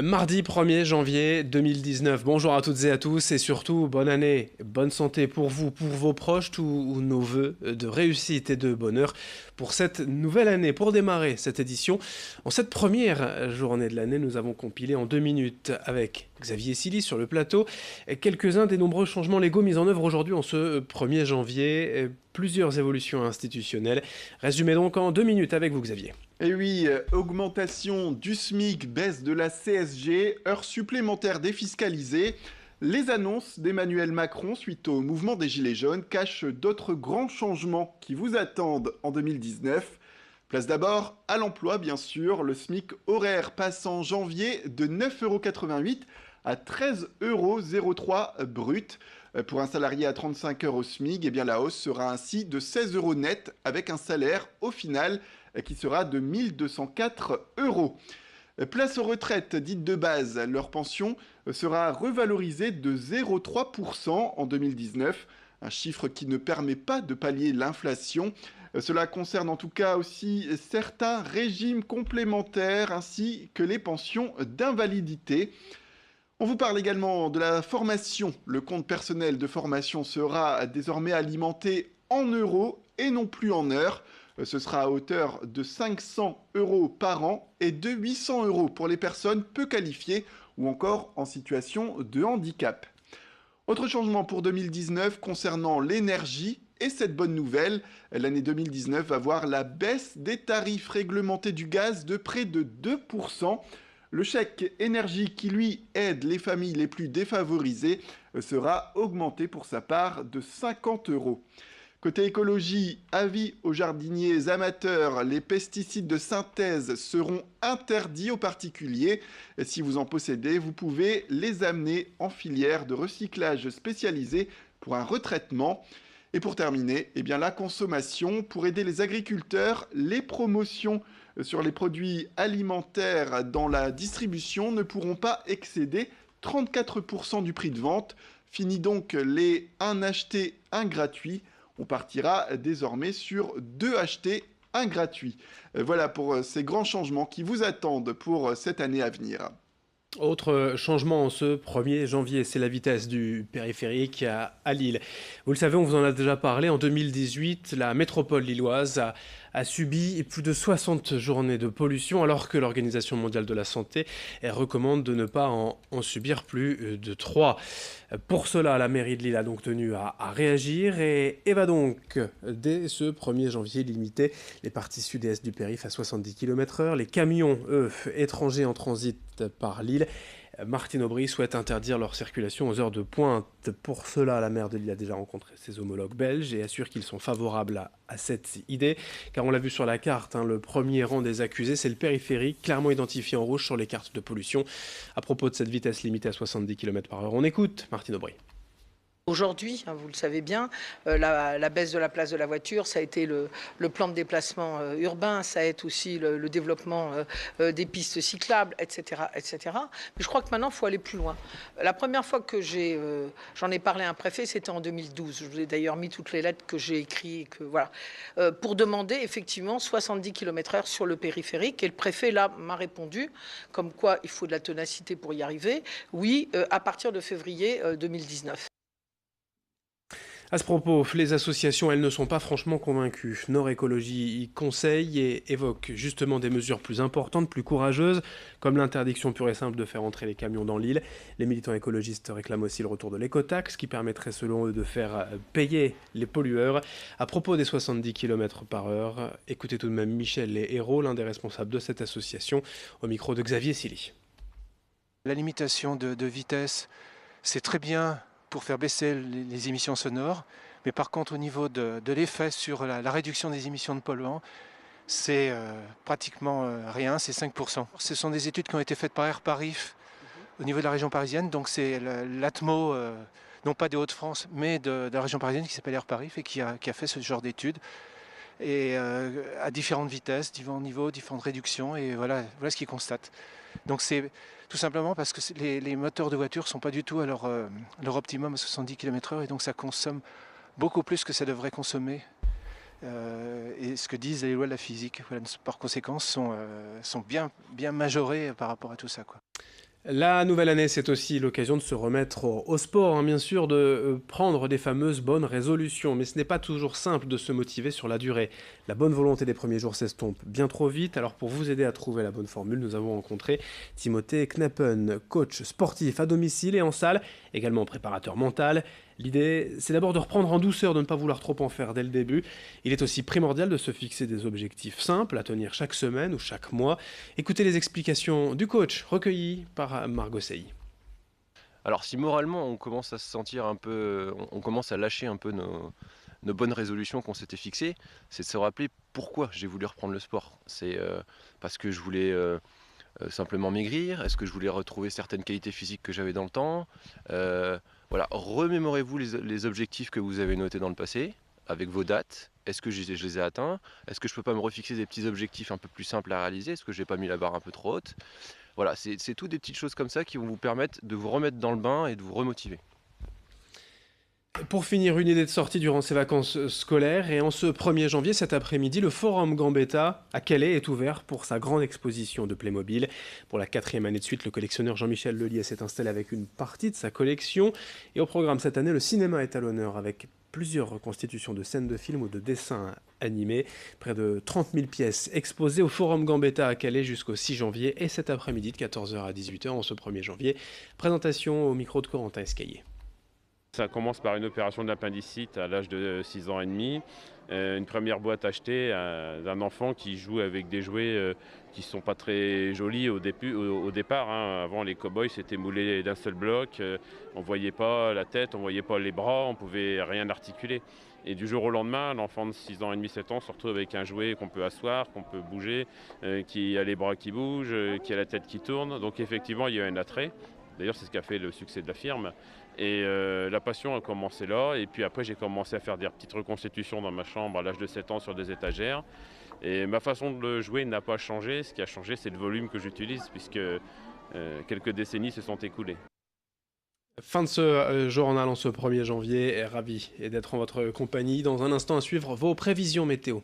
Mardi 1er janvier 2019. Bonjour à toutes et à tous et surtout bonne année, bonne santé pour vous, pour vos proches, tous nos vœux de réussite et de bonheur pour cette nouvelle année. Pour démarrer cette édition, en cette première journée de l'année, nous avons compilé en 2 minutes avec Xavier Silly sur le plateau quelques-uns des nombreux changements légaux mis en œuvre aujourd'hui en ce 1er janvier. Plusieurs évolutions institutionnelles. Résumé donc en 2 minutes avec vous Xavier. Et oui, augmentation du SMIC, baisse de la CSG, heures supplémentaires défiscalisées. Les annonces d'Emmanuel Macron suite au mouvement des Gilets jaunes cachent d'autres grands changements qui vous attendent en 2019. Place d'abord à l'emploi, bien sûr. Le SMIC horaire passe en janvier de 9,88 € à 13,03 € brut. Pour un salarié à 35 heures au SMIC, eh bien la hausse sera ainsi de 16 € net avec un salaire au final qui sera de 1204 €. Place aux retraites dites de base, leur pension sera revalorisée de 0,3% en 2019, un chiffre qui ne permet pas de pallier l'inflation. Cela concerne en tout cas aussi certains régimes complémentaires ainsi que les pensions d'invalidité. On vous parle également de la formation. Le compte personnel de formation sera désormais alimenté en euros et non plus en heures. Ce sera à hauteur de 500 € par an et de 800 € pour les personnes peu qualifiées ou encore en situation de handicap. Autre changement pour 2019 concernant l'énergie. Et cette bonne nouvelle, l'année 2019 va voir la baisse des tarifs réglementés du gaz de près de 2%. Le chèque énergie qui, lui, aide les familles les plus défavorisées sera augmenté pour sa part de 50 €. Côté écologie, avis aux jardiniers amateurs, les pesticides de synthèse seront interdits aux particuliers. Et si vous en possédez, vous pouvez les amener en filière de recyclage spécialisée pour un retraitement. Et pour terminer, eh bien, la consommation, pour aider les agriculteurs, les promotions sur les produits alimentaires dans la distribution ne pourront pas excéder 34% du prix de vente. Fini donc les 1 acheté, 1 gratuit. On partira désormais sur 2 achetés, 1 gratuit. Voilà pour ces grands changements qui vous attendent pour cette année à venir. Autre changement en ce 1er janvier, c'est la vitesse du périphérique à Lille. Vous le savez, on vous en a déjà parlé, en 2018, la métropole lilloise a subi plus de 60 journées de pollution, alors que l'Organisation mondiale de la santé recommande de ne pas en subir plus de 3. Pour cela, la mairie de Lille a donc tenu à réagir et va donc, dès ce 1er janvier, limiter les parties sud-est du périph' à 70 km/h. Les camions, eux, étrangers en transit par Lille, Martine Aubry souhaite interdire leur circulation aux heures de pointe. Pour cela, la maire de Lille a déjà rencontré ses homologues belges et assure qu'ils sont favorables à cette idée. Car on l'a vu sur la carte, le premier rang des accusés, c'est le périphérique, clairement identifié en rouge sur les cartes de pollution. À propos de cette vitesse limitée à 70 km/h, on écoute Martine Aubry. Aujourd'hui, vous le savez bien, la baisse de la place de la voiture, ça a été le plan de déplacement urbain, ça a été aussi le développement des pistes cyclables, etc., etc. Mais je crois que maintenant, il faut aller plus loin. La première fois que j'en ai parlé à un préfet, c'était en 2012. Je vous ai d'ailleurs mis toutes les lettres que j'ai écrites, pour demander effectivement 70 km/h sur le périphérique. Et le préfet, là, m'a répondu, comme quoi il faut de la ténacité pour y arriver. Oui, à partir de février 2019. À ce propos, les associations, elles ne sont pas franchement convaincues. Nord Écologie y conseille et évoque justement des mesures plus importantes, plus courageuses, comme l'interdiction pure et simple de faire entrer les camions dans l'île. Les militants écologistes réclament aussi le retour de l'écotaxe, qui permettrait selon eux de faire payer les pollueurs. À propos des 70 km/h, écoutez tout de même Michel Hérault, l'un des responsables de cette association, au micro de Xavier Silly. La limitation de vitesse, c'est très bien pour faire baisser les émissions sonores. Mais par contre, au niveau de l'effet sur la réduction des émissions de polluants, c'est pratiquement rien, c'est 5%. Ce sont des études qui ont été faites par Air Paris au niveau de la région parisienne. Donc c'est l'ATMO, non pas des Hauts-de-France, mais de la région parisienne qui s'appelle Air Paris et qui a fait ce genre d'études. Et à différentes vitesses, différents niveaux, différentes réductions. Et voilà ce qu'ils constatent. Donc c'est tout simplement parce que les moteurs de voiture ne sont pas du tout à leur optimum à 70 km/h et donc ça consomme beaucoup plus que ça devrait consommer. Et ce que disent les lois de la physique, voilà, par conséquent, sont bien majorées par rapport à tout ça, quoi. La nouvelle année, c'est aussi l'occasion de se remettre au sport, hein, bien sûr, de prendre des fameuses bonnes résolutions. Mais ce n'est pas toujours simple de se motiver sur la durée. La bonne volonté des premiers jours s'estompe bien trop vite. Alors pour vous aider à trouver la bonne formule, nous avons rencontré Timothée Kneppen, coach sportif à domicile et en salle, également préparateur mental. L'idée, c'est d'abord de reprendre en douceur, de ne pas vouloir trop en faire dès le début. Il est aussi primordial de se fixer des objectifs simples à tenir chaque semaine ou chaque mois. Écoutez les explications du coach recueillies par Margot Sey. Alors si moralement on commence à se sentir un peu, on commence à lâcher un peu nos bonnes résolutions qu'on s'était fixées, c'est de se rappeler pourquoi j'ai voulu reprendre le sport. C'est parce que je voulais simplement maigrir, est-ce que je voulais retrouver certaines qualités physiques que j'avais dans le temps. Voilà, remémorez-vous les objectifs que vous avez notés dans le passé, avec vos dates. Est-ce que je les ai atteints? Est-ce que je peux pas me refixer des petits objectifs un peu plus simples à réaliser? Est-ce que j'ai pas mis la barre un peu trop haute? Voilà, c'est tout des petites choses comme ça qui vont vous permettre de vous remettre dans le bain et de vous remotiver. Pour finir, une idée de sortie durant ces vacances scolaires. Et en ce 1er janvier, cet après-midi, le Forum Gambetta à Calais est ouvert pour sa grande exposition de Playmobil. Pour la 4e année de suite, le collectionneur Jean-Michel Lelier s'est installé avec une partie de sa collection. Et au programme cette année, le cinéma est à l'honneur avec plusieurs reconstitutions de scènes de films ou de dessins animés. Près de 30 000 pièces exposées au Forum Gambetta à Calais jusqu'au 6 janvier et cet après-midi de 14h à 18h en ce 1er janvier. Présentation au micro de Corentin Escaillé. Ça commence par une opération d'appendicite à l'âge de 6 ans et demi. Une première boîte achetée d'un enfant qui joue avec des jouets qui ne sont pas très jolis au départ. Hein. Avant, les cow-boys c'était moulé d'un seul bloc. On ne voyait pas la tête, on ne voyait pas les bras, on ne pouvait rien articuler. Et du jour au lendemain, l'enfant de 6 ans et demi, 7 ans se retrouve avec un jouet qu'on peut asseoir, qu'on peut bouger, qui a les bras qui bougent, qui a la tête qui tourne. Donc effectivement, il y a un attrait. D'ailleurs, c'est ce qui a fait le succès de la firme. Et la passion a commencé là. Et puis après, j'ai commencé à faire des petites reconstitutions dans ma chambre à l'âge de 7 ans sur des étagères. Et ma façon de jouer n'a pas changé. Ce qui a changé, c'est le volume que j'utilise, puisque quelques décennies se sont écoulées. Fin de ce journal en ce 1er janvier. Ravi d'être en votre compagnie. Dans un instant à suivre vos prévisions météo.